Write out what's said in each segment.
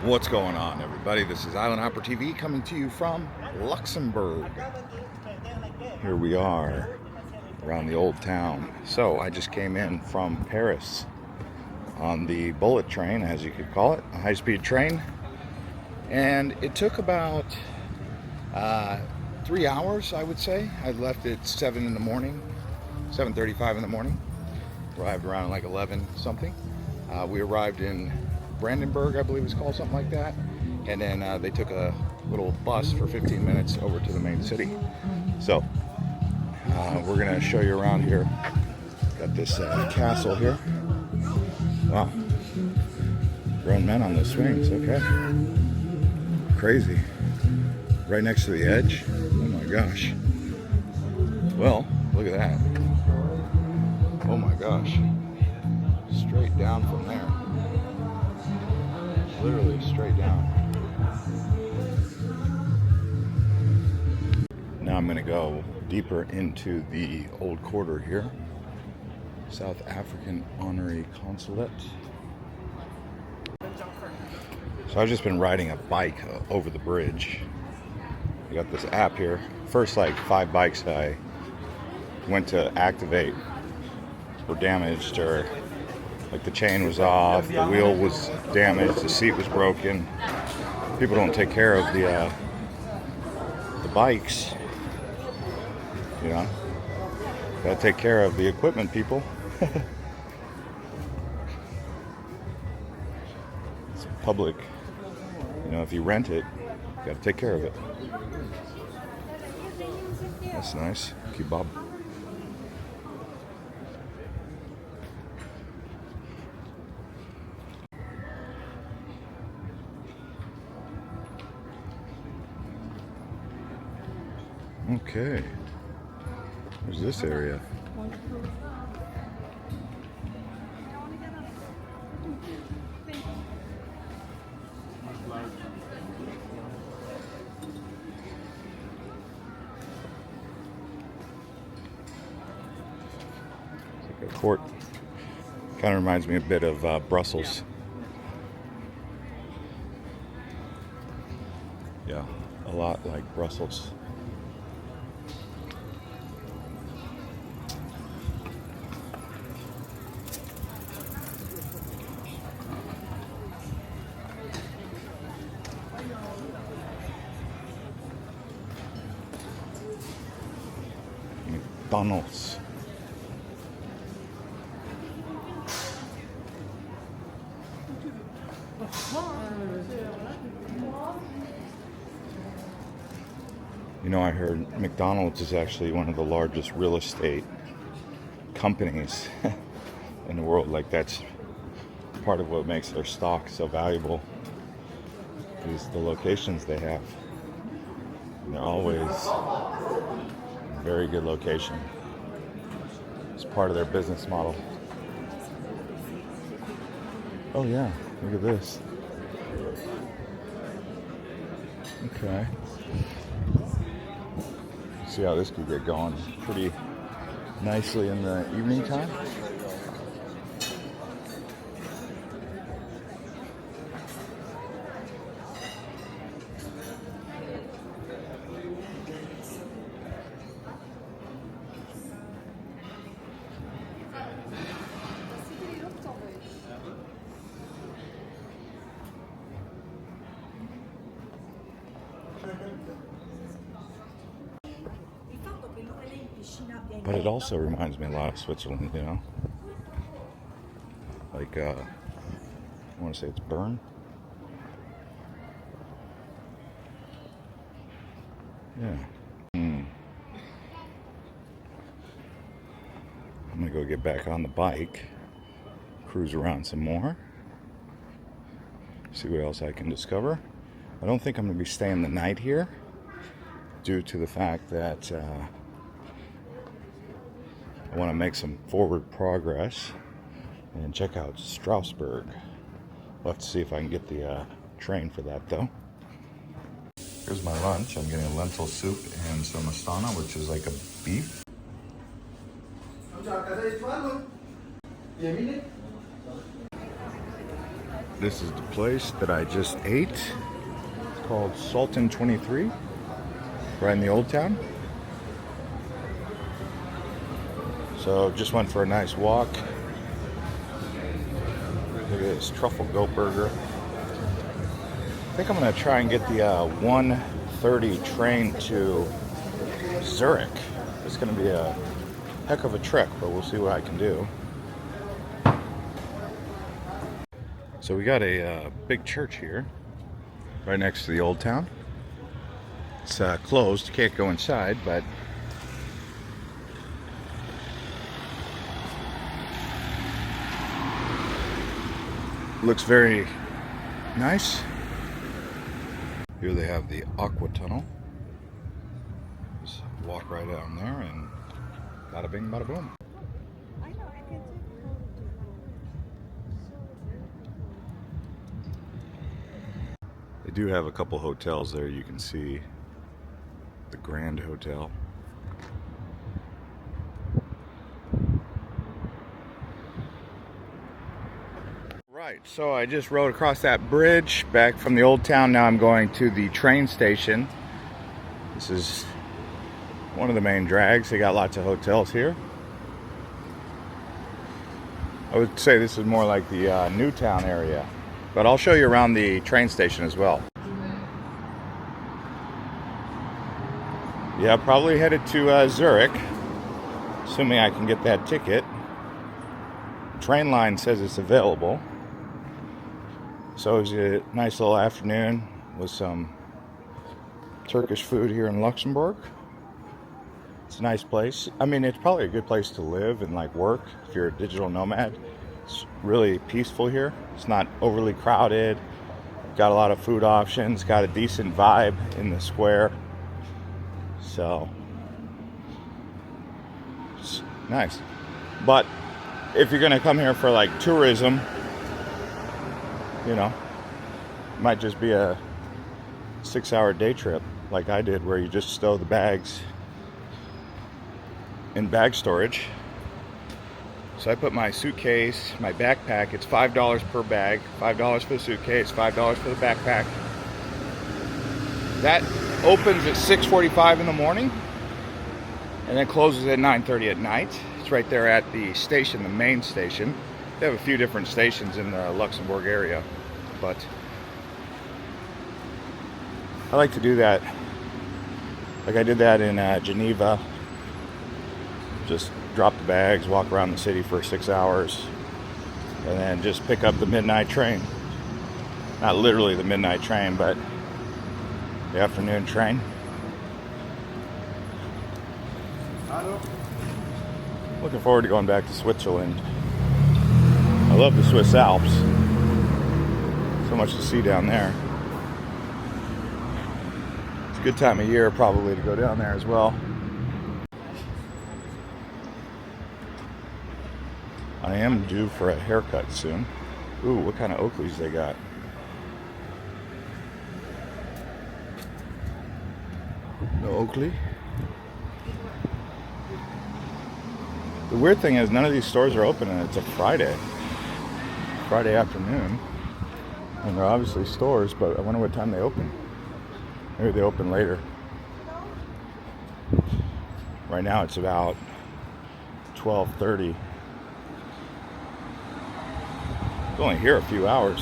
What's going on, everybody? This is Island Hopper TV coming to you from Luxembourg. Here we are around the old town. So I just came in from Paris on the bullet train, as you could call it, a high-speed train, and it took about 3 hours, I would say. I left at 7 in the morning, 7:35 in the morning. Arrived around like 11 something. We arrived in Brandenburg, I believe it's called, something like that, and then they took a little bus for 15 minutes over to the main city. So we're gonna show you around here. Got this castle here. Wow, grown men on those swings. Okay, crazy. Right next to the edge. Oh my gosh. Well, look at that. Oh my gosh. Straight down from there. Literally straight down. Now I'm going to go deeper into the old quarter here. South African Honorary Consulate. So I've just been riding a bike over the bridge. I got this app here. First like 5 bikes I went to activate were damaged, or like the chain was off, the wheel was damaged, the seat was broken. People don't take care of the bikes, you know. Gotta take care of the equipment, people. It's public, you know. If you rent it, you gotta take care of it. That's nice. Kebab. Okay, where's this area? It's like a court. Kind of reminds me a bit of Brussels. Yeah, a lot like Brussels. McDonald's. You know, I heard McDonald's is actually one of the largest real estate companies in the world. Like, that's part of what makes their stock so valuable, is the locations they have. And they're always very good location. It's part of their business model. Oh yeah, look at this. Okay. See how this could get going pretty nicely in the evening time. But it also reminds me a lot of Switzerland, you know? Like, I want to say it's Bern. Yeah. I'm gonna go get back on the bike, cruise around some more, see what else I can discover. I don't think I'm gonna be staying the night here, due to the fact that I want to make some forward progress and check out Strasbourg. We'll have to see if I can get the train for that, though. Here's my lunch. I'm getting a lentil soup and some astana, which is like a beef. This is the place that I just ate. It's called Sultan 23, right in the Old Town. So just went for a nice walk. Look at this truffle goat burger. I think I'm gonna try and get the 1:30 train to Zurich. It's gonna be a heck of a trek, but we'll see what I can do. So we got a big church here, right next to the Old Town. It's closed, can't go inside, but looks very nice. Here they have the aqua tunnel. Just walk right down there and bada bing, bada boom. They do have a couple hotels there. You can see the Grand Hotel. Right, so I just rode across that bridge back from the Old Town. Now I'm going to the train station. This is one of the main drags. They got lots of hotels here. I would say this is more like the Newtown area, but I'll show you around the train station as well. Yeah, probably headed to Zurich, assuming I can get that ticket. The train line says it's available. So it was a nice little afternoon with some Turkish food here in Luxembourg. It's a nice place. I mean, it's probably a good place to live and like work if you're a digital nomad. It's really peaceful here. It's not overly crowded. Got a lot of food options. Got a decent vibe in the square. So it's nice. But if you're gonna come here for like tourism, you know, it might just be a 6-hour day trip like I did, where you just stow the bags in bag storage. So I put my suitcase, my backpack, it's $5 per bag, $5 for the suitcase, $5 for the backpack. That opens at 6:45 in the morning and then closes at 9:30 at night. It's right there at the station, the main station. They have a few different stations in the Luxembourg area, but I like to do that. Like I did that in Geneva. Just drop the bags, walk around the city for 6 hours, and then just pick up the midnight train. Not literally the midnight train, but the afternoon train. Looking forward to going back to Switzerland. I love the Swiss Alps. So much to see down there. It's a good time of year probably to go down there as well. I am due for a haircut soon. Ooh, what kind of Oakleys they got? No Oakley. The weird thing is none of these stores are open and it's a Friday afternoon. And they're obviously stores, but I wonder what time they open. Maybe they open later. Right now it's about 12:30. It's only here a few hours.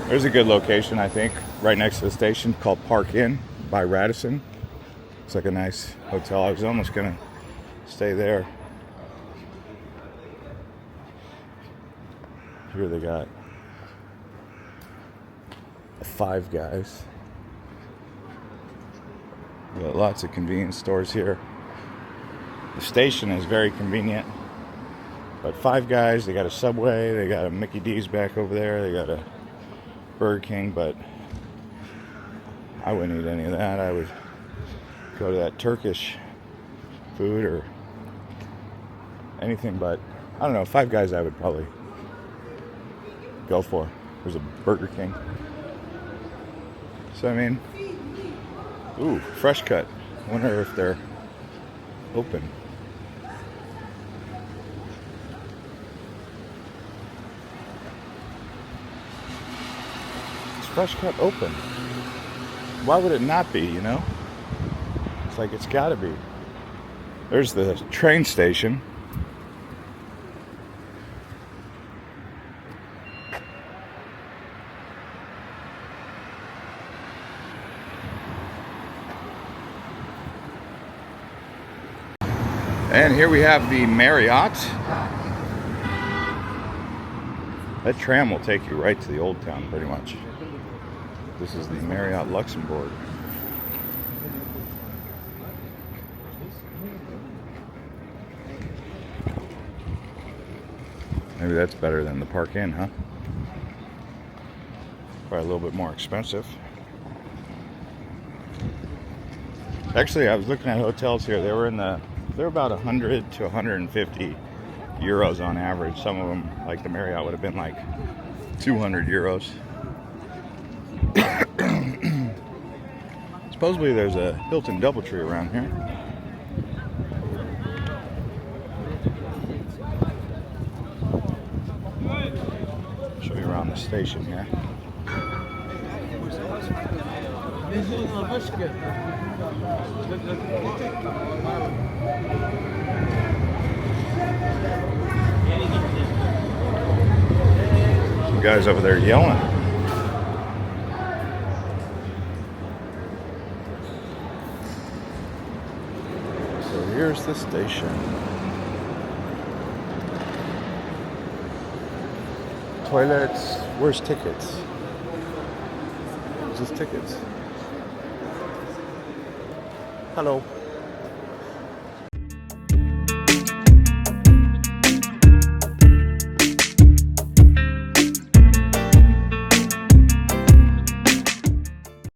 There's a good location, I think, right next to the station called Park Inn by Radisson. It's like a nice hotel. I was almost gonna stay there. Here they got a Five Guys. We got lots of convenience stores here. The station is very convenient. But Five Guys, they got a Subway, they got a Mickey D's back over there, they got a Burger King, but I wouldn't eat any of that. I would go to that Turkish food or anything, but I don't know, Five Guys I would probably go for. There's a Burger King. So I mean, ooh, Fresh Cut. I wonder if they're open. fresh cut open. Why would it not be, you know? It's like it's gotta be. There's the train station. And here we have the Marriott. That tram will take you right to the old town, pretty much. This is the Marriott Luxembourg. Maybe that's better than the Park Inn, huh? Probably a little bit more expensive. Actually, I was looking at hotels here. They're about 100 to 150 euros on average. Some of them, like the Marriott, would have been like 200 euros. Supposedly there's a Hilton DoubleTree around here. Show you around the station here. Some guys over there yelling. So here's the station. Toilets. Where's tickets? Just tickets. Hello.